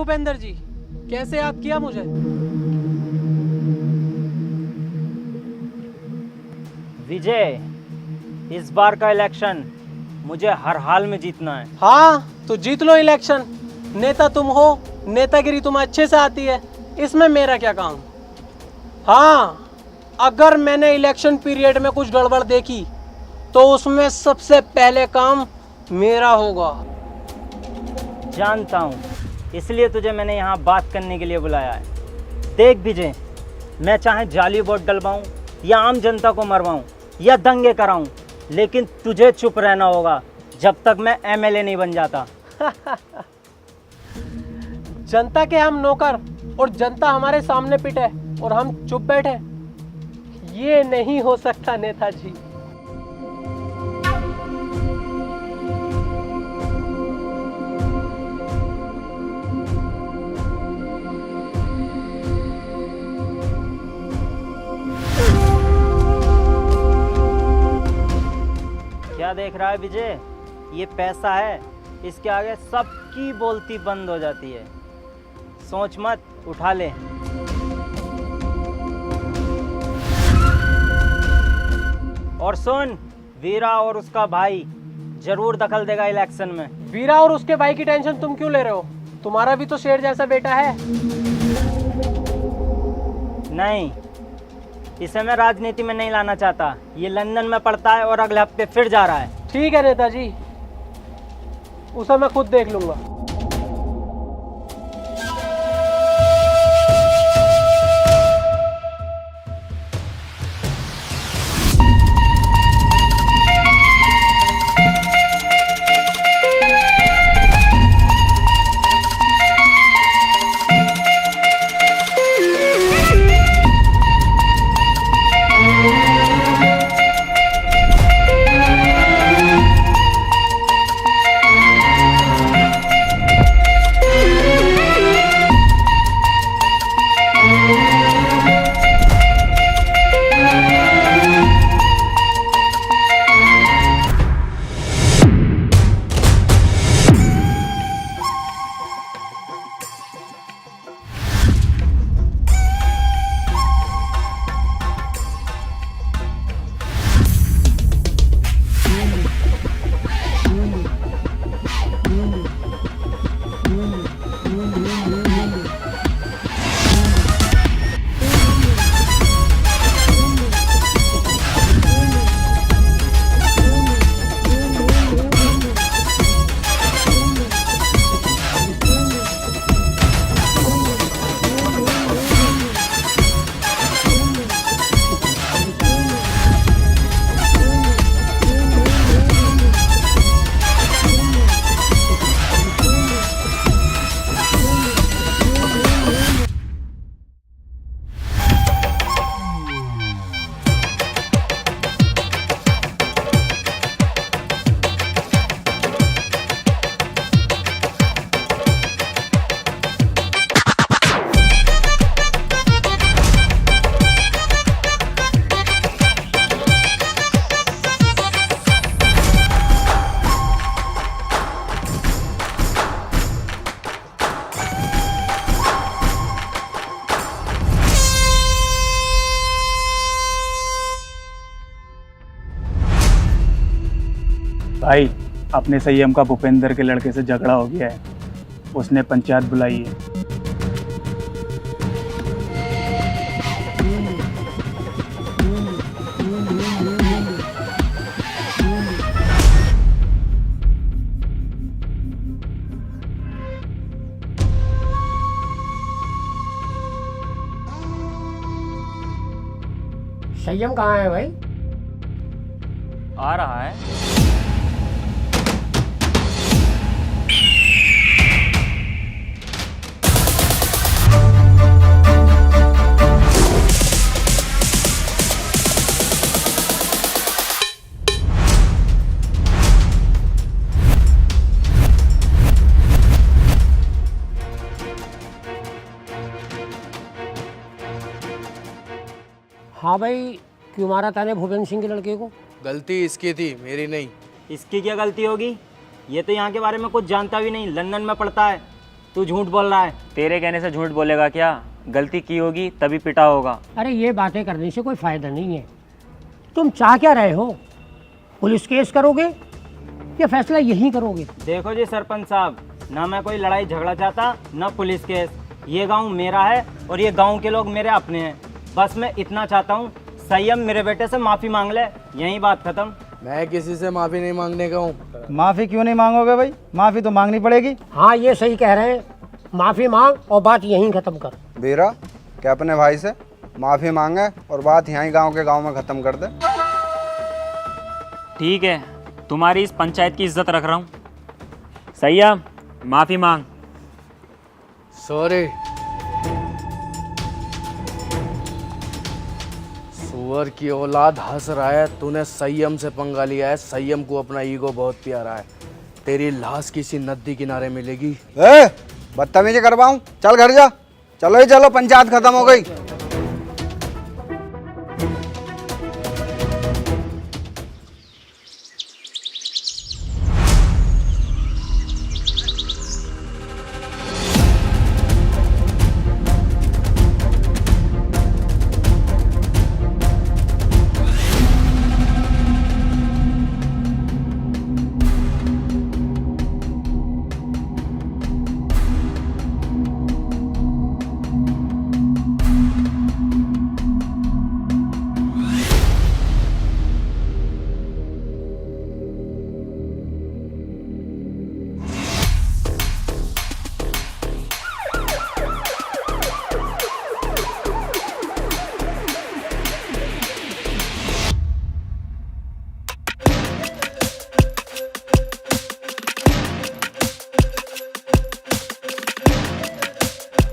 भूपेंद्र जी, कैसे याद किया मुझे? विजय, इस बार का इलेक्शन मुझे हर हाल में जीतना है। हाँ तो जीत लो इलेक्शन। नेता तुम हो, नेतागिरी तुम्हें अच्छे से आती है, इसमें मेरा क्या काम। हाँ, अगर मैंने इलेक्शन पीरियड में कुछ गड़बड़ देखी तो उसमें सबसे पहले काम मेरा होगा। जानता हूँ, इसलिए तुझे मैंने यहाँ बात करने के लिए बुलाया है। देख विजय, मैं चाहे जाली वोट डलवाऊँ या आम जनता को मरवाऊँ या दंगे कराऊँ, लेकिन तुझे चुप रहना होगा जब तक मैं एमएलए नहीं बन जाता। जनता के हम नौकर और जनता हमारे सामने पिटे और हम चुप बैठे, ये नहीं हो सकता नेताजी। क्या देख रहा है विजय? ये पैसा है, इसके आगे सबकी बोलती बंद हो जाती है। सोच मत, उठा ले। और सुन, वीरा और उसका भाई जरूर दखल देगा इलेक्शन में। वीरा और उसके भाई की टेंशन तुम क्यों ले रहे हो? तुम्हारा भी तो शेर जैसा बेटा है। नहीं, इसे मैं राजनीति में नहीं लाना चाहता। ये लंदन में पढ़ता है और अगले हफ्ते फिर जा रहा है। ठीक है नेताजी, उसे मैं खुद देख लूंगा। भाई, अपने संयम का भूपेंद्र के लड़के से झगड़ा हो गया है। उसने पंचायत बुलाई है। संयम कहाँ है भाई? आ रहा है। हाँ भाई, क्यों मारा ताने भूपेंद्र सिंह के लड़के को? गलती इसकी थी, मेरी नहीं। इसकी क्या गलती होगी? ये तो यहाँ के बारे में कुछ जानता भी नहीं, लंदन में पढ़ता है। तू झूठ बोल रहा है। तेरे कहने से झूठ बोलेगा क्या? गलती की होगी तभी पिटा होगा। अरे ये बातें करने से कोई फायदा नहीं है। तुम चाह क्या रहे हो? पुलिस केस करोगे या फैसला यहीं करोगे? देखो जी सरपंच साहब, ना मैं कोई लड़ाई झगड़ा चाहता ना पुलिस केस। ये गांव मेरा है और ये गांव के लोग मेरे अपने हैं। बस मैं इतना चाहता हूँ संयम मेरे बेटे से माफ़ी मांग ले, यही बात खत्म। मैं किसी से माफी नहीं मांगने का हूँ। माफ़ी क्यों नहीं मांगोगे भाई? माफ़ी तो मांगनी पड़ेगी। हाँ ये सही कह रहे हैं, माफ़ी मांग और बात यहीं ख़त्म कर। वीरा, क्या अपने भाई से माफ़ी मांगे और बात यहीं गांव के गांव में ख़त्म कर दे। ठीक है, तुम्हारी इस पंचायत की इज्जत रख रहा हूँ। सैयम, माफ़ी मांग। सॉरी। सुअर की औलाद हंस रहा है, तूने संयम से पंगा लिया है। संयम को अपना ईगो बहुत प्यारा है। तेरी लाश किसी नदी किनारे मिलेगी। ए, बदतमीजी करवाऊं? चल घर जा। चलो ही चलो, पंचायत खत्म हो गई।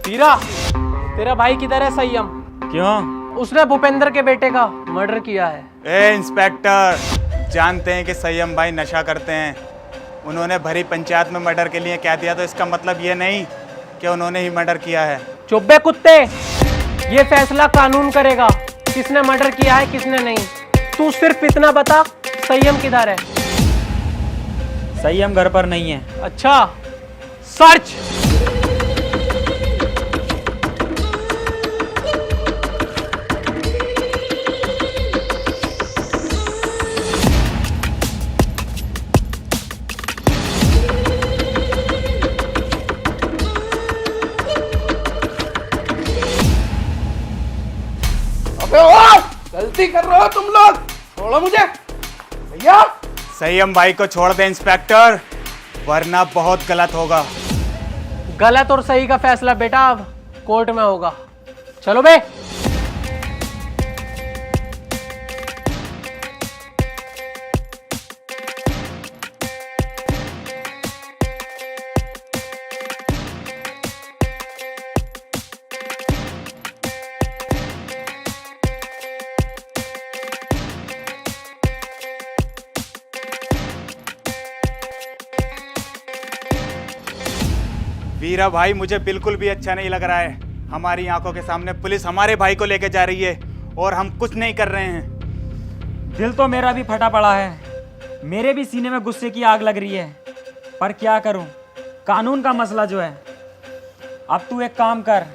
वीरा, तेरा भाई किधर है संयम? क्यों? उसने भूपेंद्र के बेटे का मर्डर किया है। ए इंस्पेक्टर, जानते हैं कि संयम भाई नशा करते हैं। उन्होंने भरी पंचायत में मर्डर के लिए कह दिया तो इसका मतलब ये नहीं कि उन्होंने ही मर्डर किया है। चुप बे कुत्ते, ये फैसला कानून करेगा किसने मर्डर किया है किसने नहीं। तू सिर्फ इतना बता, संयम किधर है? सैयम घर पर नहीं है। अच्छा, सर्च। गलती कर रहे हो तुम लोग, छोड़ो मुझे भैया। संयम भाई को छोड़ दे इंस्पेक्टर, वरना बहुत गलत होगा। गलत और सही का फैसला बेटा अब कोर्ट में होगा। चलो बे। वीरा भाई, मुझे बिल्कुल भी अच्छा नहीं लग रहा है। हमारी आंखों के सामने पुलिस हमारे भाई को लेके जा रही है और हम कुछ नहीं कर रहे हैं। दिल तो मेरा भी फटा पड़ा है, मेरे भी सीने में गुस्से की आग लग रही है, पर क्या करूं, कानून का मसला जो है। अब तू एक काम कर,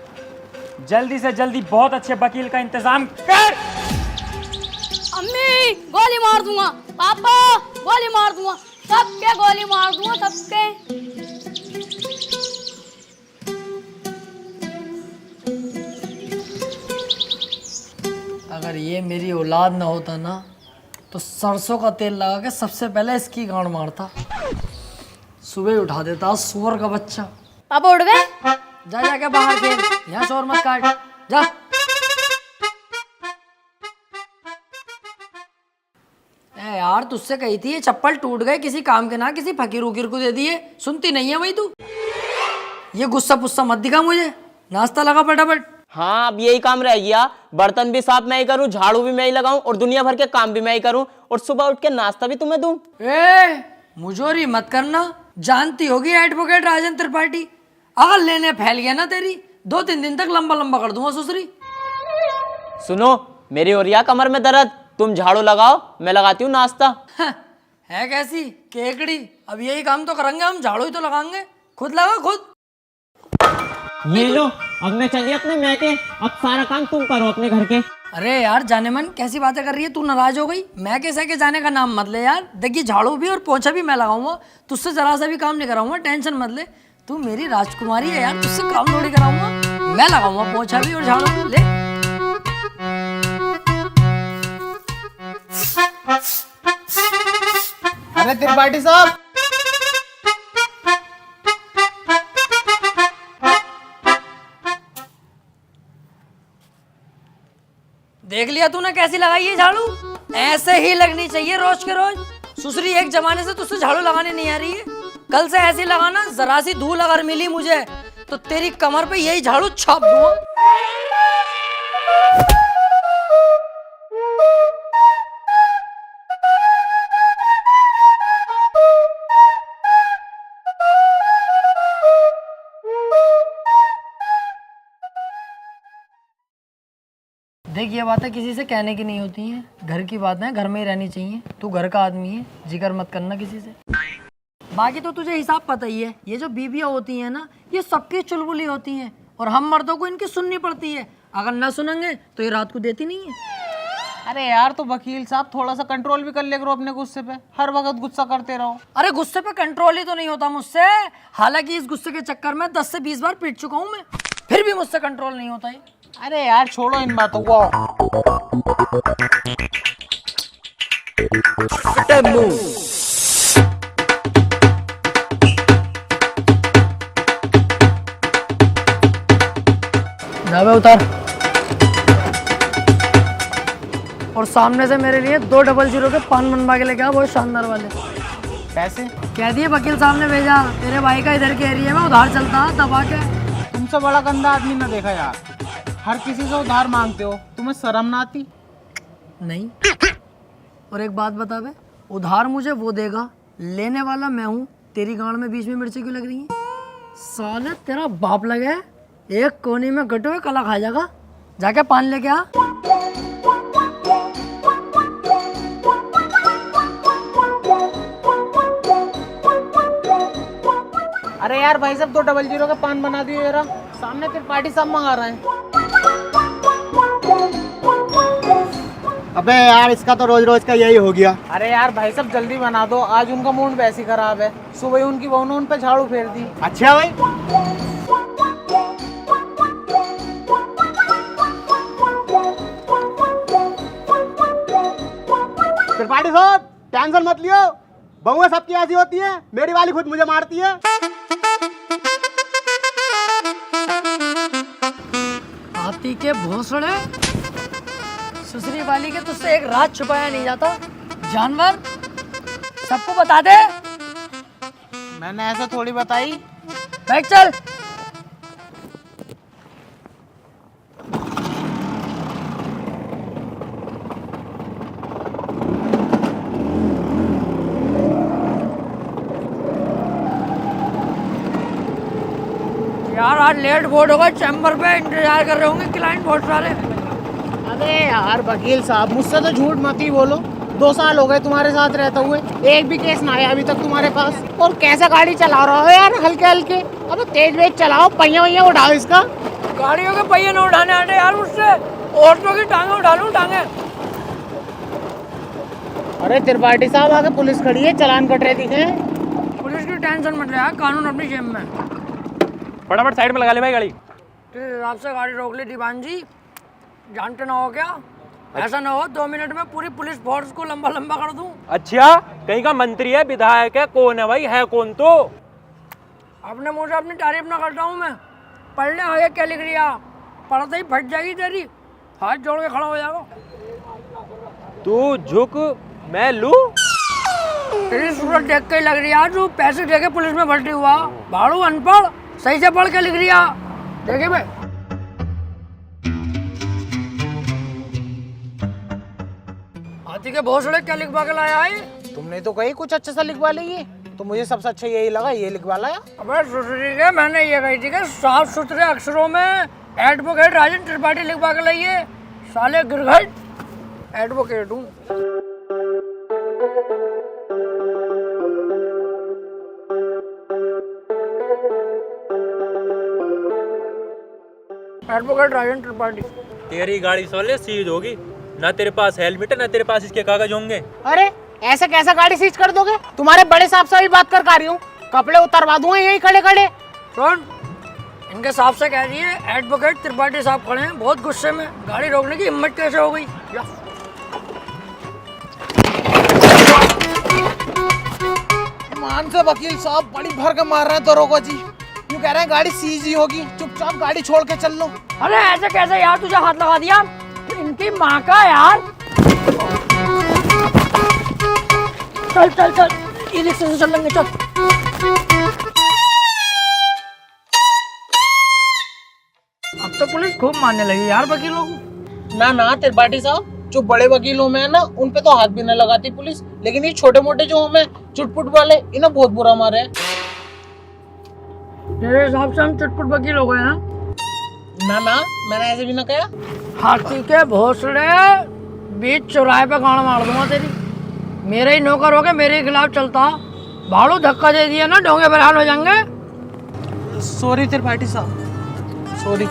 जल्दी से जल्दी बहुत अच्छे वकील का इंतजाम कर। अम्मी, गोली मार दूंगा। पापा, गोली मार दूंगा। सबके गोली मार दूंगा, सबके। अगर ये मेरी औलाद ना होता ना तो सरसों का तेल लगा के सबसे पहले इसकी गांड मारता। सुबह उठा देता सुअर का बच्चा। पापा उठ गए? जा जाके बाहर खेल, यहाँ शोर मत काट, जा। ए यार, तुझसे कही थी ये चप्पल टूट गए, किसी काम के ना किसी फकीर उकीर को दे दिए, सुनती नहीं है भाई तू। ये गुस्सा पुस्सा मत दिखा मुझे, नाश्ता लगा फटाफट। हाँ, अब यही काम रह गया। बर्तन भी साफ मैं ही करूं, झाड़ू भी मैं ही लगाऊं और दुनिया भर के काम भी मैं ही करूं और सुबह उठ के नाश्ता भी तुम्हें दूं। ए, मुझोरी मत करना, जानती होगी एडवोकेट राजन त्रिपाठी। अगर लेने फैल गया ना तेरी, 2-3 दिन तक लंबा लंबा कर दूंगा सुसरी। सुनो, मेरी हो रही है कमर में दर्द, तुम झाड़ू लगाओ, मैं लगाती हूँ नाश्ता। है कैसी केकड़ी? अब यही काम तो करेंगे हम, झाड़ू ही तो लगाएंगे। खुद लगा खुद। ये लो, अब मैं चलिए अपने मैके, अब सारा काम तुम करो अपने घर के। अरे यार जाने मन कैसी बातें कर रही है तू, नाराज हो गई? मैं कैसे के जाने का नाम मत ले यार। देखिए झाड़ू भी और पोछा भी मैं लगाऊंगा, तुझसे जरा सा भी काम नहीं कराऊंगा, टेंशन मत ले। तू मेरी राजकुमारी है यार, तुझसे काम थोड़ी कराऊंगा। मैं लगाऊंगा पोछा भी और झाड़ू भी। ले अरे त्रिपाठी साहब, देख लिया तूने कैसी लगाई है झाड़ू? ऐसे ही लगनी चाहिए रोज के रोज। सुसरी एक जमाने से तुझसे झाड़ू लगाने नहीं आ रही है, कल से ऐसी लगाना। जरा सी धूल अगर मिली मुझे तो तेरी कमर पे यही झाड़ू छाप दूंगा। देख ये बातें किसी से कहने की नहीं होती हैं, घर की बातें घर में ही रहनी चाहिए। तू घर का आदमी है, जिक्र मत करना किसी से। बाकी तो तुझे हिसाब पता ही है, ये जो बीबियाँ होती हैं ना, ये सबकी चुलबुली होती हैं और हम मर्दों को इनकी सुननी पड़ती है। अगर ना सुनेंगे तो ये रात को देती नहीं है। अरे यार तो वकील साहब थोड़ा सा कंट्रोल भी कर ले करो अपने गुस्से पे, हर वक्त गुस्सा करते रहो। अरे गुस्से पे कंट्रोल ही तो नहीं होता मुझसे। हालांकि इस गुस्से के चक्कर में 10 से 20 बार पीट चुका हूँ मैं, फिर भी मुझसे कंट्रोल नहीं होता है। अरे यार छोड़ो इन बातों को। जावे उतार, और सामने से मेरे लिए 200 के पान बनवा के लेके आ, बहुत शानदार वाले। पैसे कह दिए वकील साहब ने भेजा, तेरे भाई का इधर के एरिया में उधार चलता दबा के। तुमसे बड़ा गंदा आदमी ना देखा यार, हर किसी से उधार मांगते हो, तुम्हें शर्म ना आती? नहीं। और एक बात बता बे, उधार मुझे वो देगा, लेने वाला मैं हूँ। तेरी गांड में बीच में मिर्ची क्यों लग रही है? साले तेरा बाप लगे है, एक कोने में गटे हुए कला खा जाएगा। जाके पान लेके आ। अरे यार भाई साहब 200 का पान बना दियो जरा, सामने त्रिपाठी साहब मंगा रहे हैं। अबे यार इसका तो रोज रोज का यही हो गया। अरे यार भाई साहब जल्दी बना दो, आज उनका मूड वैसे ही खराब है। सुबह ही उनकी बहू ने उन पे झाड़ू फेर दी। अच्छा भाई, त्रिपाठी साहब टेंशन मत लियो, बहुएं सबकी ऐसी होती है, मेरी वाली खुद मुझे मारती है। हाथी के भोसड़े, सुसरी वाली के तुझसे एक रात छुपाया नहीं जाता। जानवर सबको बता दे। मैंने ऐसा थोड़ी बताई। बैठ चल। यार आज लेट बोर्ड होगा, चैम्बर पे इंतजार कर रहे होंगे क्लाइंट बहुत सारे। अबे यार वकील साहब मुझसे तो झूठ मत ही बोलो, 2 साल हो गए तुम्हारे साथ रहते हुए, एक भी केस ना आया अभी तक तुम्हारे पास। और कैसा गाड़ी चला रहा हो यार, हल्के हल्के। अबे तेज वेज चलाओ, पहिया वहिया उठाओ इसका। गाड़ियों के पहिए न उठाने आते यार मुझसे, औरतों की टांगे उठा लूं टांगे। अरे त्रिपाठी साहब आगे पुलिस खड़ी है, चालान कट रहे दिखे। पुलिस की टेंशन मत ले यार, कानून अपनी जेब में। फटाफट साइड में लगा ले भाई गाड़ी। तेरे हिसाब से गाड़ी रोक ली दीवान जी, जानते ना हो क्या? ऐसा ना हो 2 मिनट में पूरी पुलिस फोर्स को लंबा लंबा कर दूं। अच्छा कहीं का मंत्री है, विधायक है, कौन है भाई, है कौन? तो अपने मुंह से अपनी तारीफ ना करता हूँ मैं। पढ़ने आगे क्या लिख रही है, पढ़ते ही फट जाएगी तेरी, हाथ जोड़ के खड़ा हो जाएगा। तू झुक मैं लूं। तेरी सूरत देख के ही लग रही है तू पैसे दे के पुलिस में भर्ती हुआ। भाड़ू अनपढ़, सही से पढ़ के लिख रही है। देखिए भाई हाथी के भोसड़े क्या लिखवा के लाया है? तुमने तो कही कुछ अच्छा सा लिखवा लीजिए, तो मुझे सबसे अच्छा यही लगा, ये लिखवा लाया। अबे सुसरी के मैंने ये कही थी कि साफ सुथरे अक्षरों में एडवोकेट राजन त्रिपाठी लिखवा के लाइए। साले गिरघट एडवोकेट हूँ। एडवोकेट राजेंद्र त्रिपाठी। तेरी गाड़ी सोले सीज होगी, ना तेरे पास हेलमेट है ना तेरे पास इसके कागज होंगे। अरे ऐसे कैसे गाड़ी सीज कर दोगे? तुम्हारे बड़े साहब से भी बात कर रही हूँ, कपड़े उतरवा दूंगा यही खड़े खड़े। सुन, इनके साहब से कह दिए एडवोकेट त्रिपाठी साहब खड़े हैं, बहुत गुस्से में, गाड़ी रोकने की हिम्मत कैसे हो गई? मान से वकील साहब बड़ी भर के मार रहे हैं दरोगा जी, यूँ कह रहे हैं गाड़ी सीज ही होगी, चुपचाप गाड़ी छोड़ के चल लो। अरे ऐसे कैसे यार, तुझे हाथ लगा दिया? इनकी माँ का यार। चल चल चल, ई रिक्शे से चल लेंगे, चल। अब तो पुलिस खूब मारने लगी यार वकीलों को। ना त्रिपाठी साहब, जो बड़े वकीलों में है ना उन पे तो हाथ भी न लगाती पुलिस, लेकिन ये छोटे मोटे जो हमें चुटपुट वाले इन्हें बहुत बुरा मारे हैं। तेरे हिसाब से हम चुटपुट वकील हो गए ना? ना मैंने ऐसे भी ना कहा। हाथी के भोसले बीच चौराहे पे गाड़ मार दूंगा तेरी। मेरे ही नौकर हो गए, मेरे ही खिलाफ चलता, भाड़ू धक्का दे दिया ना, ढोंगे बरहाल हो जाएंगे। सॉरी त्रिपाठी साहब, सॉरी।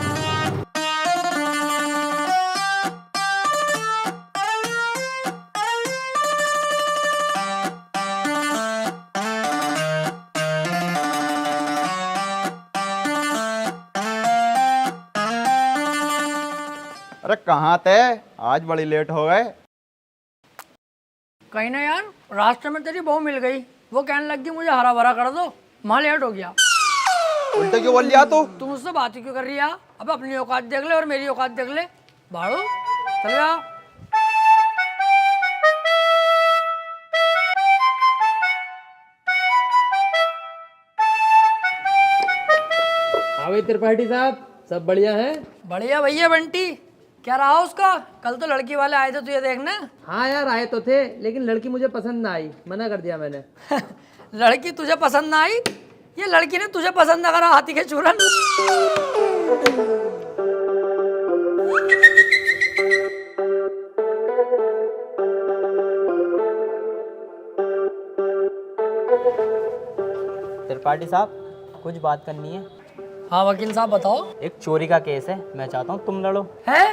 अरे कहाँ थे? आज बड़ी लेट हो गए। कहीं ना यार, रास्ते में तेरी बहू मिल गई, वो कहने लगी मुझे हरा भरा कर दो, वहाँ लेट हो गया। उल्टे क्यों बोल लिया तू? तुम मुझसे बात ही क्यों कर रही है? अब अपनी औकात देख ले और मेरी औकात देख ले। भाड़ू चल जा। हाँ त्रिपाठी साहब, सब बढ़िया है? बढ़िया भैया बंटी, क्या रहा उसका? कल तो लड़की वाले आए थे तुझे देखने। हाँ यार आए तो थे, लेकिन लड़की मुझे पसंद ना आई, मना कर दिया मैंने। लड़की तुझे पसंद ना आई? ये लड़की ने तुझे पसंद ना करा, हाथी के चूरन। त्रिपाठी साहब, कुछ बात करनी है। हाँ वकील साहब बताओ। एक चोरी का केस है, मैं चाहता हूँ तुम लड़ो। है?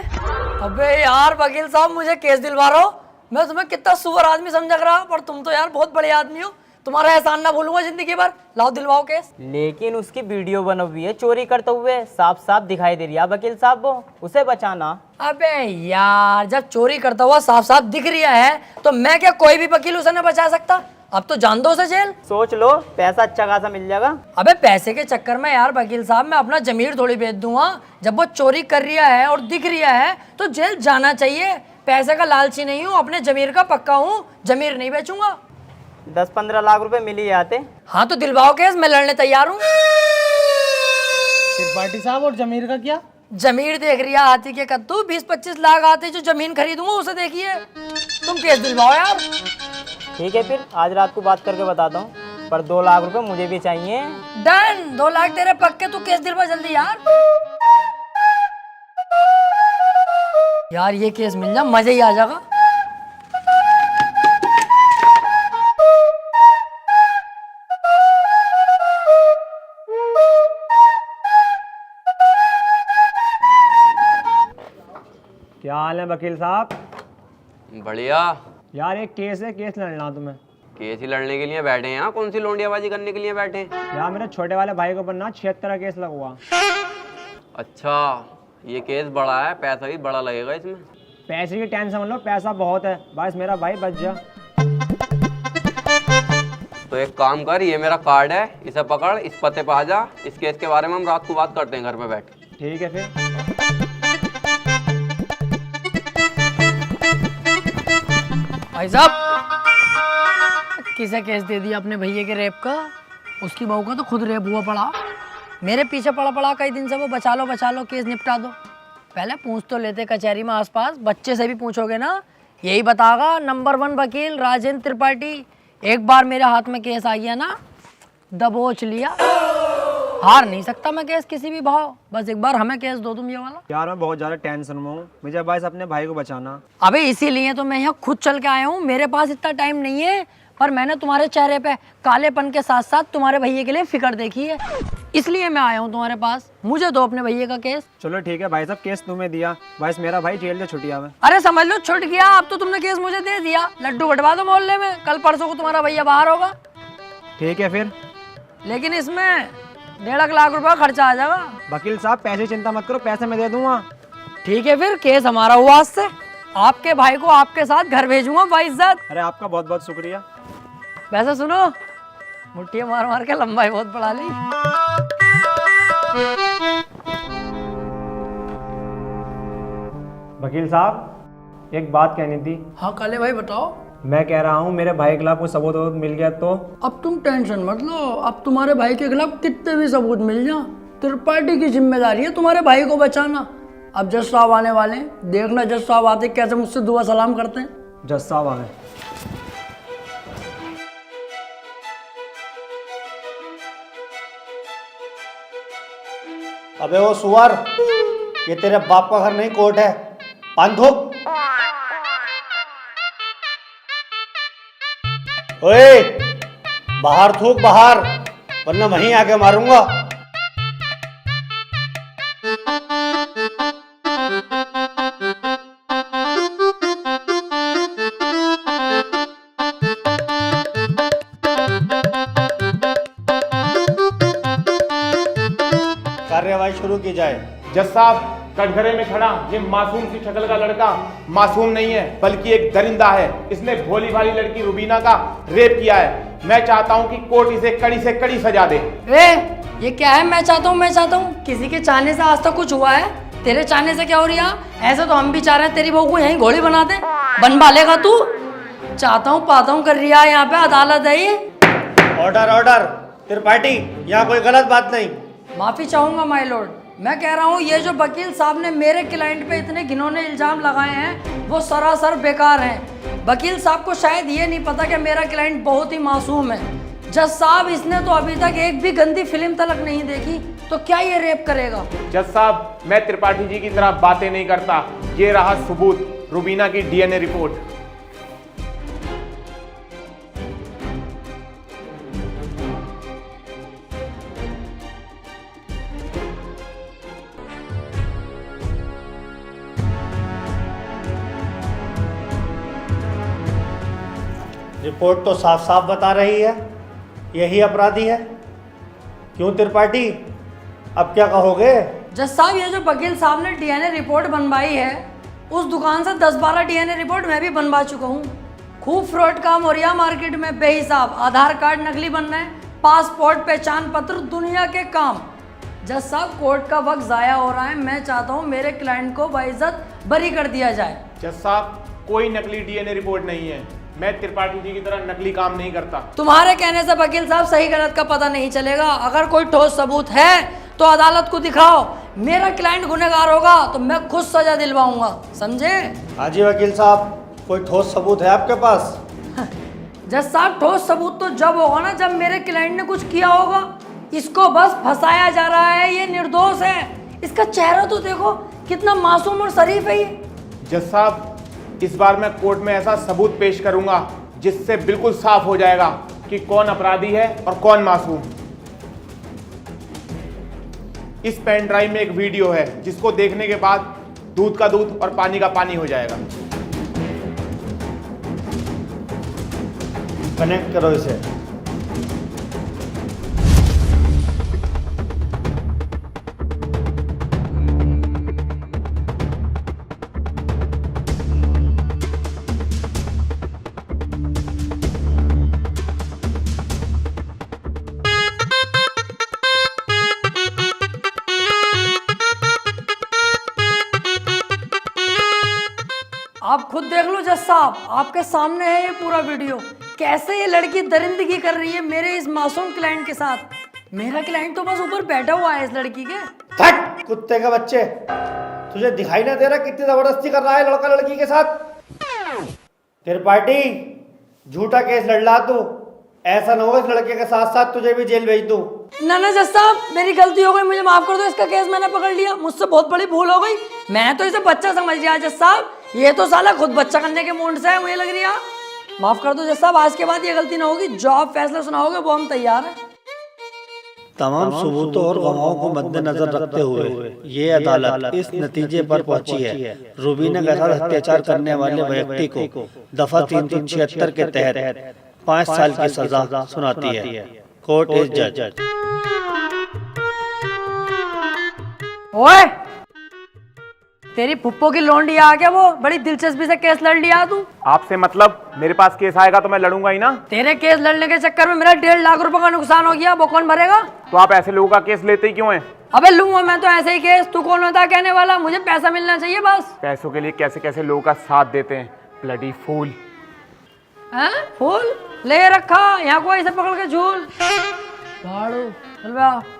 अबे यार वकील साहब, मुझे केस दिलवा रहे हो? मैं तुम्हें कितना सुअर आदमी समझ रहा, पर तुम तो यार बहुत बड़े आदमी हो, तुम्हारा एहसान ना भूलूंगा जिंदगी भर। लाओ दिलवाओ केस। लेकिन उसकी वीडियो बनी हुई है चोरी करते हुए, साफ साफ दिखाई दे रही है वकील साहब, वो उसे बचाना। अबे यार, जब चोरी करता हुआ साफ साफ दिख रहा है तो मैं क्या कोई भी वकील उसे न बचा सकता? अब तो जान दो उसे जेल। सोच लो, पैसा अच्छा खासा मिल जाएगा। अबे पैसे के चक्कर में यार वकील साहब मैं अपना जमीर थोड़ी बेच दूंगा। जब वो चोरी कर रहा है और दिख रहा है तो जेल जाना चाहिए। पैसे का लालची नहीं हूँ, अपने जमीर का पक्का हूँ, जमीर नहीं बेचूंगा। 10-15 लाख रुपए मिल ही जाते। हाँ तो दिलवाओ केस, मैं लड़ने तैयार हूँ। त्रिपाठी साहब, और जमीर का क्या? जमीर देख रही है हाथी के कद्दू, 20-25 लाख आते जो जमीन खरीदूंगा उसे देखिए। तुम केस दिलवाओ यार। ठीक है, फिर आज रात को बात करके बताता हूँ, पर 2 लाख रुपए मुझे भी चाहिए। डन, 2 लाख तेरे पक्के, तू केस दिलवा जल्दी यार। यार ये केस मिल जा, मजा ही आ जाएगा। क्या हाल है वकील साहब? बढ़िया यार एक केस है, केस लड़ना तुम्हें। केस ही लड़ने के लिए बैठे हैं यहाँ? कौन सी लोंडियाबाजी करने के लिए बैठे हैं? यार मेरे छोटे वाले भाई के ऊपर ना 76 का केस लगा। अच्छा, ये केस बड़ा है, पैसा भी बड़ा लगेगा इसमें। पैसे की टेंशन मत लो, पैसा बहुत है, बस मेरा भाई बच जा। तो एक काम कर, ये मेरा कार्ड है, इसे पकड़, इस पते पे आ जा। इस केस के बारे में हम रात को बात करते हैं घर पे बैठ। ठीक है फिर। भाई साहब, किसे केस दे दिया अपने भैया के रेप का? उसकी बहू का तो खुद रेप हुआ पड़ा, मेरे पीछे पड़ा पड़ा कई दिन से वो। बचा लो केस निपटा दो। पहले पूछ तो लेते कचहरी में आसपास, बच्चे से भी पूछोगे ना यही बतागा नंबर 1 वकील राजेंद्र त्रिपाठी। एक बार मेरे हाथ में केस आ गया ना, दबोच लिया। हार नहीं सकता मैं केस किसी भी भाव, बस एक बार हमें केस दो तुम ये वाला। यार मैं बहुत ज़्यादा टेंशन में हूँ, मुझे बस अपने भाई को बचाना। अबे इसीलिए तो मैं यहाँ खुद चल के आया हूँ, मेरे पास इतना टाइम नहीं है, पर मैंने तुम्हारे चेहरे पे कालेपन के साथ साथ तुम्हारे भैया के लिए फिक्र देखी है, इसलिए मैं आया हूँ तुम्हारे पास। मुझे दो अपने भैया का केस। चलो ठीक है भाई साहब, केस तुम्हें दिया, बस मेरा भाई जेल से छुट्टिया में। अरे समझ लो छुट गया, अब तो तुमने केस मुझे दे दिया, लड्डू बंटवा दो मोहल्ले में, कल परसों को तुम्हारा भैया बाहर होगा। ठीक है फिर, लेकिन इसमें 1.5 लाख रुपया खर्चा आ जाएगा। वकील साहब पैसे चिंता मत करो, पैसे मैं दे दूंगा। ठीक है फिर, केस हमारा हुआ आज से, आपके भाई को आपके साथ घर भेजूंगा बाइज्जत। अरे आपका बहुत बहुत शुक्रिया। वैसे सुनो, मुट्ठी मार मार के लंबाई बहुत बढ़ा ली। वकील साहब एक बात कहनी थी। हाँ काले भाई बताओ। मैं कह रहा हूँ मेरे भाई के खिलाफ कोई सबूत मिल गया तो? अब तुम टेंशन मत लो, अब तुम्हारे भाई के खिलाफ कितने भी सबूत मिल जाए, त्रिपाठी की जिम्मेदारी है तुम्हारे भाई को बचाना। अब जज साहब आने वाले हैं, देखना जज साहब आते कैसे मुझसे दुआ सलाम करते हैं। जज साहब आ गए। अबे वो सुअर, ये तेरे बाप का घर नहीं कोर्ट है, पान थूक। ओए बाहर थूक बाहर, वरना वहीं आके मारूंगा। कार्यवाही शुरू की जाए। जज साहब, कटघरे में खड़ा ये मासूम सी शक्ल का लड़का मासूम नहीं है, बल्कि एक दरिंदा है। इसने भोली भाली लड़की रुबीना का रेप किया है। मैं चाहता हूं कि कोर्ट इसे कड़ी से कड़ी सजा दे। ये क्या है मैं चाहता हूँ? किसी के चाहने से आज तक कुछ हुआ है? तेरे चाहने से क्या हो रहा? ऐसे तो हम भी चाह रहे हैं तेरी बहू को यहीं घोड़ी बना दे, बनवा लेगा तू? चाहता हूँ पाता हूँ कर रहा है, यहाँ पे अदालत है ये। ऑर्डर ऑर्डर, त्रिपाठी यहाँ कोई गलत बात नहीं। माफी चाहूंगा माय लॉर्ड, मैं कह रहा हूँ ये जो वकील साहब ने मेरे क्लाइंट पे इतने घिनौने इल्जाम लगाए हैं वो सरासर बेकार हैं। वकील साहब को शायद ये नहीं पता कि मेरा क्लाइंट बहुत ही मासूम है। जज साहब, इसने तो अभी तक एक भी गंदी फिल्म तलक नहीं देखी, तो क्या ये रेप करेगा? जज साहब, मैं त्रिपाठी जी की तरह बातें नहीं करता। ये रहा सबूत, रुबीना की डीएनए रिपोर्ट। रिपोर्ट तो साफ साफ बता रही है यही अपराधी है। क्यों त्रिपाठी, अब क्या कहोगे? जज साहब, ये जो वकील साहब ने डीएनए रिपोर्ट बनवाई है, उस दुकान से 10-12 डीएनए रिपोर्ट मैं भी बनवा चुका हूँ। खूब फ्रॉड काम हो रहा मार्केट में बेहिसाब, आधार कार्ड नकली बन रहे हैं, पासपोर्ट पहचान पत्र दुनिया के काम। जज साहब, कोर्ट का वक्त जाया हो रहा है, मैं चाहता हूँ मेरे क्लाइंट को बाइज्जत बरी कर दिया जाए। जज साहब, कोई नकली डीएनए रिपोर्ट नहीं है। मैं त्रिपाठी जी की तरह नकली काम नहीं करता। तुम्हारे कहने से वकील साहब सही गलत का पता नहीं चलेगा। अगर कोई ठोस सबूत है तो अदालत को दिखाओ। मेरा क्लाइंट गुनहगार होगा तो मैं खुद सजा दिलवाऊंगा, समझे? हाँ जी वकील साहब, कोई ठोस सबूत है आपके पास? जज साहब, ठोस सबूत तो जब होगा ना जब मेरे क्लाइंट ने कुछ किया होगा। इसको बस फंसाया जा रहा है, ये निर्दोष है। इसका चेहरा तो देखो, कितना मासूम और शरीफ है ये। जज साहब, इस बार मैं कोर्ट में ऐसा सबूत पेश करूंगा जिससे बिल्कुल साफ हो जाएगा कि कौन अपराधी है और कौन मासूम। इस पेन ड्राइव में एक वीडियो है जिसको देखने के बाद दूध का दूध और पानी का पानी हो जाएगा। कनेक्ट करो इसे। आप खुद देख लो जज साहब, आपके सामने है ये पूरा वीडियो। कैसे ये लड़की दरिंदगी कर रही है मेरे इस मासूम क्लाइंट के साथ। मेरा क्लाइंट तो बस ऊपर बैठा हुआ है इस लड़की के। हट कुत्ते के बच्चे, तुझे दिखाई ना दे रहा कितनी जबरदस्ती कर रहा है लड़का लड़की के साथ? त्रिपाठी, झूठा केस लड़ रहा तू। ऐसा ना हो इस लड़के के साथ साथ तुझे भी जेल भेज दूं। ना ना जज साहब, मेरी गलती हो गई, मुझे माफ कर दो। इसका केस मैंने पकड़ लिया, मुझसे बहुत बड़ी भूल हो गई। मैं तो इसे बच्चा समझ लिया जज साहब, ये तो साला खुद बच्चा करने के मूड से है, मुझे लग रही है। माफ कर दो जज साहब, आज के बाद ये गलती ना होगी। जो आप फैसला सुनाओगे वो हम तैयार हैं। तमाम सबूतों और गवाहों को मद्देनजर रखते हुए ये अदालत इस नतीजे पर पहुंची है, रुबीना के साथ अत्याचार करने वाले व्यक्ति को दफा 376 के तहत 5 साल की सजा सुनाती है। कोर्ट इज जज। ओए, तेरी फुप्पो की लौंडी आ गया, वो बड़ी दिलचस्पी से केस लड़ लिया तू। आपसे मतलब? मेरे पास केस आएगा तो मैं लड़ूंगा ही ना। तेरे केस लड़ने के चक्कर में मेरा 1.5 लाख रुपए का नुकसान हो गया, वो कौन भरेगा? तो आप ऐसे लोगों का केस लेते ही क्यों हैं? अबे लूंगा मैं तो ऐसे ही केस, तू कौन होता कहने वाला? मुझे पैसा मिलना चाहिए बस। पैसों के लिए कैसे कैसे लोगों का साथ देते हैं, ब्लडी फूल। हैं? फूल ले रखा यहाँ को, ऐसे पकड़ के झूल झाड़ू चल बे।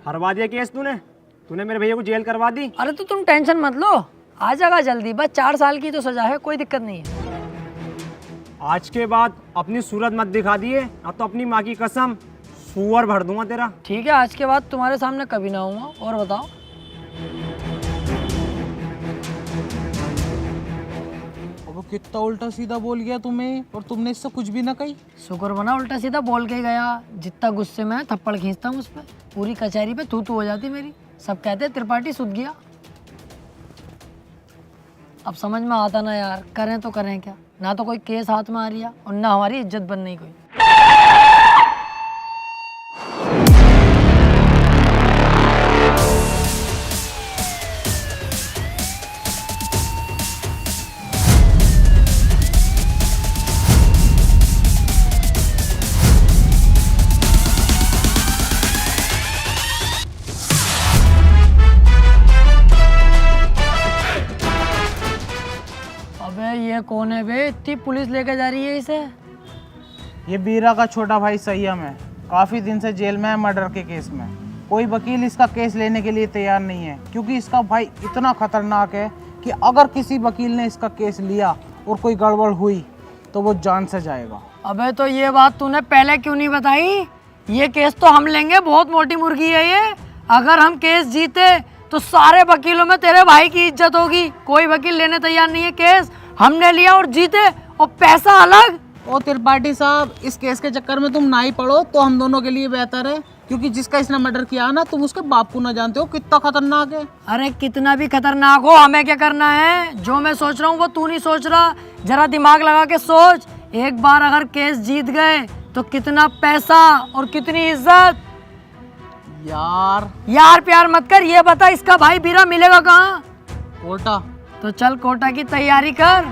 हरवा दिया केस तूने मेरे भैया को जेल करवा दी। अरे तो तुम टेंशन मत लो, आ जाएगा जल्दी, बस 4 साल की तो सजा है, कोई दिक्कत नहीं है। आज के बाद अपनी सूरत मत दिखा दिए, अब तो अपनी माँ की कसम सुअर भर दूंगा तेरा। ठीक है, आज के बाद तुम्हारे सामने कभी ना आऊंगा। और बताओ? वो कितना उल्टा सीधा बोल गया तुम्हें, और तुमने इससे कुछ भी ना कही। शुक्र बना उल्टा सीधा बोल के गया, जितना गुस्से में थप्पड़ खींचता हूँ उस पर, पूरी कचहरी पे तू हो जाती मेरी। सब कहते त्रिपाठी सुध गया। अब समझ में आता ना यार, करें तो करें क्या, ना तो कोई केस हाथ में आ रही है और ना हमारी इज्जत बन नहीं कोई। ये कौन है बे, इतनी पुलिस लेके जा रही है इसे? ये बीरा का छोटा भाई संयम है, काफी दिन से जेल में है मर्डर के केस में। कोई वकील इसका केस लेने के लिए तैयार नहीं है, क्योंकि इसका भाई इतना खतरनाक है कि अगर किसी वकील ने इसका केस लिया और कोई गड़बड़ हुई तो वो जान से जाएगा। अबे तो ये बात तूने पहले क्यों नहीं बताई? ये केस तो हम लेंगे, बहुत मोटी मुर्गी है ये। अगर हम केस जीते तो सारे वकीलों में तेरे भाई की इज्जत होगी। कोई वकील लेने तैयार नहीं है केस, हमने लिया और जीते, और पैसा अलग। ओ त्रिपाठी साहब, इस केस के चक्कर में तुम ना ही पड़ो तो हम दोनों के लिए बेहतर है, क्योंकि जिसका इसने मर्डर किया ना, तुम उसके बाप को ना जानते हो कितना खतरनाक है। अरे कितना भी खतरनाक हो, हमें क्या करना है? जो मैं सोच रहा हूँ वो तू नहीं सोच रहा, जरा दिमाग लगा के सोच। एक बार अगर केस जीत गए तो कितना पैसा और कितनी इज्जत। यार प्यार मत कर, ये बता इसका भाई बीरा मिलेगा कहाँ? कोटा। तो चल कोटा की तैयारी कर।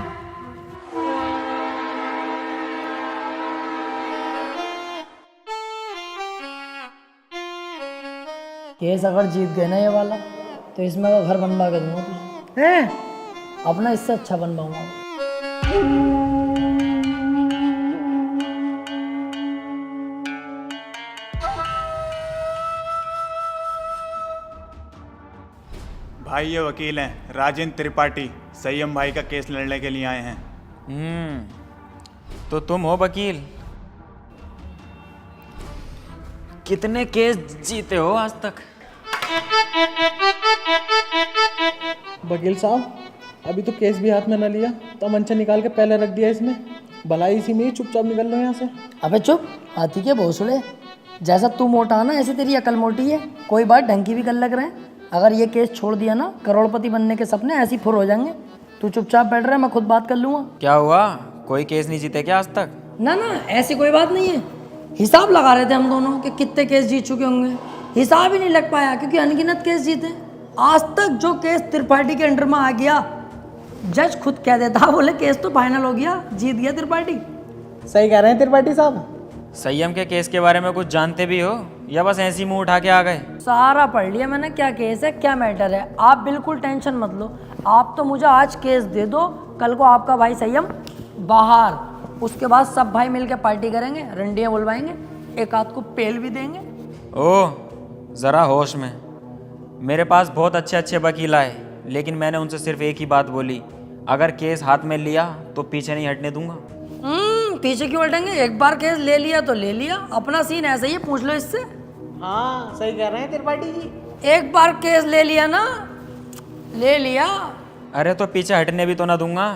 केस अगर जीत गए ना ये वाला, तो इसमें वो घर बनवा के दूंगा तुझे। अपना इससे अच्छा बनवाऊंगा। भाई ये वकील हैं राजेंद्र त्रिपाठी, संयम भाई का केस लड़ने के लिए आए हैं। तो तुम हो वकील? कितने केस जीते हो आज तक? वकील साहब, अभी तो केस भी हाथ में न लिया, तो मंचा निकाल के पहले रख दिया इसने। भलाई इसी में ही चुपचाप निकल लो यहाँ से। अबे चुप, हाथी के भोसड़े। जैसा तू मोटा है ना, ऐसी तेरी अकल मोटी है। कोई बात ढंग की भी कर लग रहे हैं। अगर ये केस छोड़ दिया ना, करोड़पति बनने के सपने ऐसी फुर हो जाएंगे। तू चुपचाप बैठ रहा है, मैं खुद बात कर लूंगा। क्या हुआ, कोई केस नहीं जीते क्या आज तक? ना ना, ऐसी कोई बात नहीं है। हिसाब लगा रहे थे हम दोनों कि कितने केस जीत चुके होंगे, हिसाब ही नहीं लग पाया क्योंकि अनगिनत केस जीते। आज तक जो केस त्रिपाठी के अंडर में आ गया, जज खुद कह देता, बोले केस तो फाइनल हो गया, जीत गया त्रिपाठी। सही कह रहे हैं त्रिपाठी साहब। संयम के केस के बारे में कुछ जानते भी हो या बस ऐसी मुंह उठा के आ गए? सारा पढ़ लिया मैंने, क्या केस है क्या मैटर है। आप बिल्कुल टेंशन मत लो, आप तो मुझे आज केस दे दो, कल को आपका भाई संयम बाहर, उसके बाद सब भाई मिलकर पार्टी करेंगे, रंडियाँ बुलवाएंगे, एक आध को पेल भी देंगे। ओह, ज़रा होश में। मेरे पास बहुत अच्छे अच्छे वकील आए, लेकिन मैंने उनसे सिर्फ एक ही बात बोली, अगर केस हाथ में लिया तो पीछे नहीं हटने दूंगा। पीछे क्यों हटेंगे? एक बार केस ले लिया तो ले लिया, अपना सीन ऐसा ही है, पूछ लो इससे। हाँ सही कह रहे हैं त्रिपाठी जी। एक बार केस ले लिया ना, ले लिया। अरे तो पीछे हटने भी तो ना दूंगा।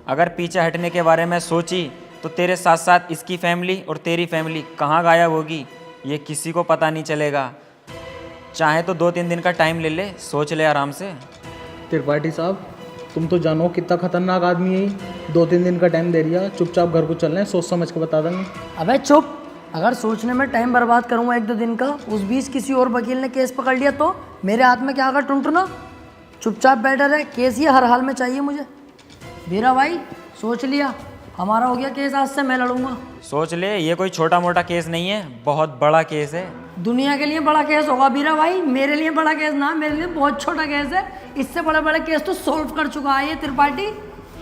अगर पीछे हटने के बारे में सोची तो तेरे साथ साथ इसकी फैमिली और तेरी फैमिली कहाँ गायब होगी ये किसी को पता नहीं चलेगा। चाहे तो 2-3 दिन का टाइम ले ले, सोच ले आराम से। त्रिपाठी साहब तुम तो जानो कितना खतरनाक आदमी है ये। 2-3 दिन का टाइम दे दिया, चुपचाप घर को चल रहे हैं, सोच समझ के बता देंगे। अबे चुप, अगर सोचने में टाइम बर्बाद करूंगा 1-2 दिन का, उस बीच किसी और वकील ने केस पकड़ लिया तो मेरे हाथ में क्या आगा टुनटुना। चुपचाप बैठा रहे, केस ये हर हाल में चाहिए मुझे। बीरा भाई सोच लिया, हमारा हो गया केस, आज से मैं लड़ूंगा। सोच ले, ये कोई छोटा मोटा केस नहीं है, बहुत बड़ा केस है। दुनिया के लिए बड़ा केस होगा बीरा भाई, मेरे लिए बड़ा केस ना, मेरे लिए बहुत छोटा केस है। इससे बड़े बड़े केस तो सॉल्व कर चुका है ये त्रिपाठी।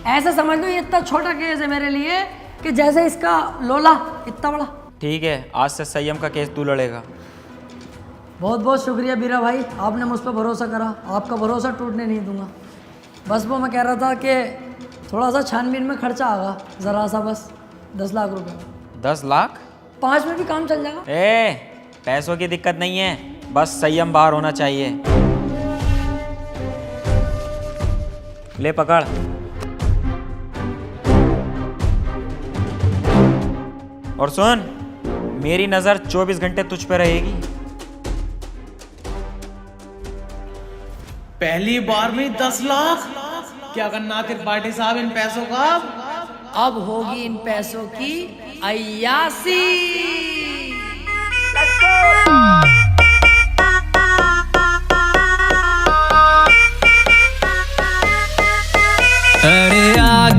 ऐसे समझ लो ये इतना छोटा केस है मेरे लिए कि जैसे इसका लोला इतना बड़ा। ठीक है, आज से संयम का केस तू लड़ेगा। बहुत बहुत शुक्रिया बीरा भाई, आपने मुझ पर भरोसा करा, आपका भरोसा टूटने नहीं दूंगा। बस वो मैं कह रहा था कि थोड़ा सा छानबीन में खर्चा आगा, ज़रा सा, बस 10 लाख रुपए। 10 लाख? 5 में भी काम चल जाएगा। पैसों की दिक्कत नहीं है, बस संयम बाहर होना चाहिए। ले पकड़। और सुन, मेरी नजर 24 घंटे तुझ पे रहेगी। पहली बार में 10 लाख? क्या करना त्रिपाठी साहब इन पैसों का? अब होगी इन पैसों की अय्यासी। अरे आ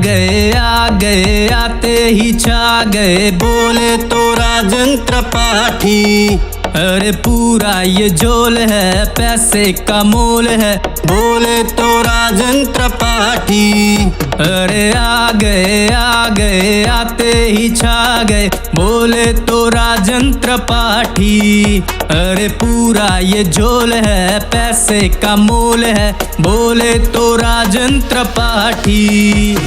गए आते ही छा गए, बोले तो राजन त्रिपाठी। अरे पूरा ये झोल है, पैसे का मोल है, बोले तो राजन त्रिपाठी। अरे आ गए आते ही छा गए, बोले तो राजन त्रिपाठी। अरे पूरा ये झोल है, पैसे का मोल है, बोले तो राजन त्रिपाठी।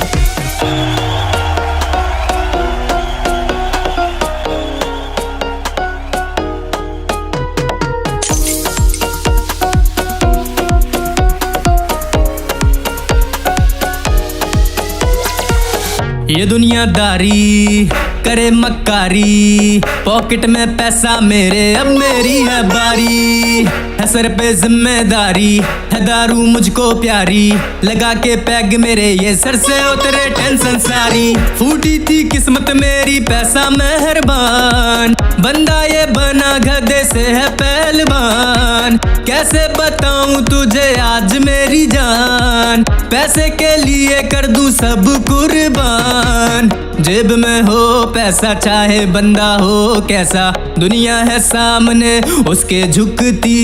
ये दुनियादारी करे मक्कारी, पॉकेट में पैसा मेरे, अब मेरी है बारी। है सर पे जिम्मेदारी, है दारू मुझको प्यारी, लगा के पैग मेरे ये सर से उतरे टेंशन सारी। फूटी थी किस्मत मेरी, पैसा मेहरबान, बंदा ये बना गधे से है पहलवान। कैसे बताऊं तुझे आज मेरी जान, पैसे के लिए कर दूं सब कुर्बान। जेब में हो पैसा, चाहे बंदा हो कैसा, दुनिया है सामने उसके झुकती।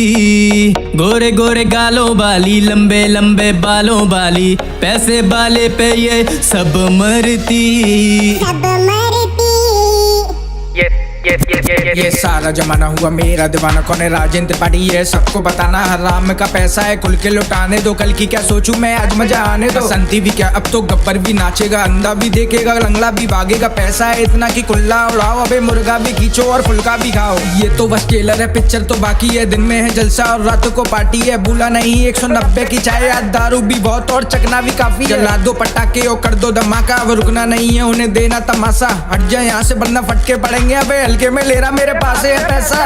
गोरे गोरे गालों वाली, लंबे लंबे बालों वाली, पैसे वाले पे ये सब मरती। ये सारा जमाना हुआ मेरा दीवाना, कौन है राजन त्रिपाठी ये सबको बताना। हराम का पैसा है खुल के लुटाने दो, कल की क्या सोचूं मैं आज मजा आने दो। संती भी क्या अब तो गब्बर भी नाचेगा, अंधा भी देखेगा, लंगड़ा भी भागेगा। पैसा है इतना कि कुल्ला उड़ाओ, अबे मुर्गा भी खींचो और फुल्का भी खाओ। ये तो बस ट्रेलर है, पिक्चर तो बाकी है। दिन में है जलसा और रात को पार्टी है, भूला नहीं 190 की चाय, याद दारू भी बहुत और चकना भी काफी है। जला दो पटाखे और कर दो धमाका, अब रुकना नहीं है उन्हें देना तमाशा। हट जाए यहाँ से वरना फटके पड़ेंगे, अबे हल्के में ले रहा मेरे पास है पैसा।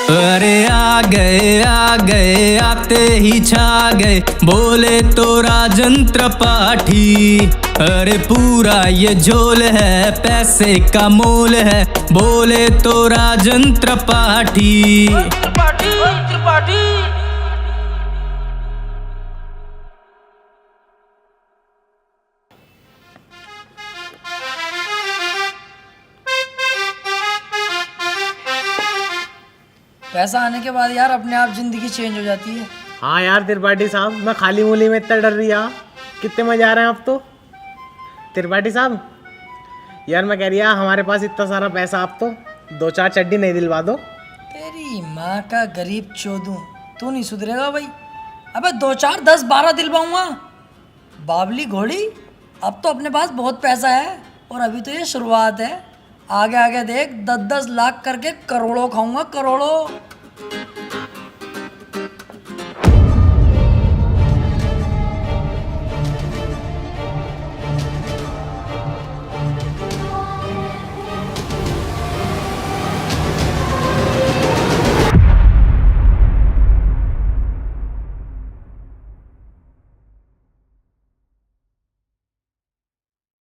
अरे आ गए आते ही छा गए, बोले तो राजन त्रिपाठी। अरे पूरा ये झोल है, पैसे का मोल है, बोले तो राजन त्रिपाठी। पैसा आने के बाद यार अपने आप जिंदगी चेंज हो जाती है। हाँ यार त्रिपाठी साहब, मैं खाली मूली में इतना डर रही, कितने मजा आ रहे हैं अब तो। त्रिपाठी साहब यार मैं कह रही हमारे पास इतना सारा पैसा, आप तो 2-4 चड्डी नहीं दिलवा दो। तेरी माँ का गरीब चोदू, तू नहीं सुधरेगा भाई। अबे 2-4, 10, 12 दिलवाऊंगा। बाबली घोड़ी, अब तो अपने पास बहुत पैसा है और अभी तो ये शुरुआत है। आगे आगे देख 10-10 लाख करके करोड़ों खाऊंगा, करोड़ों।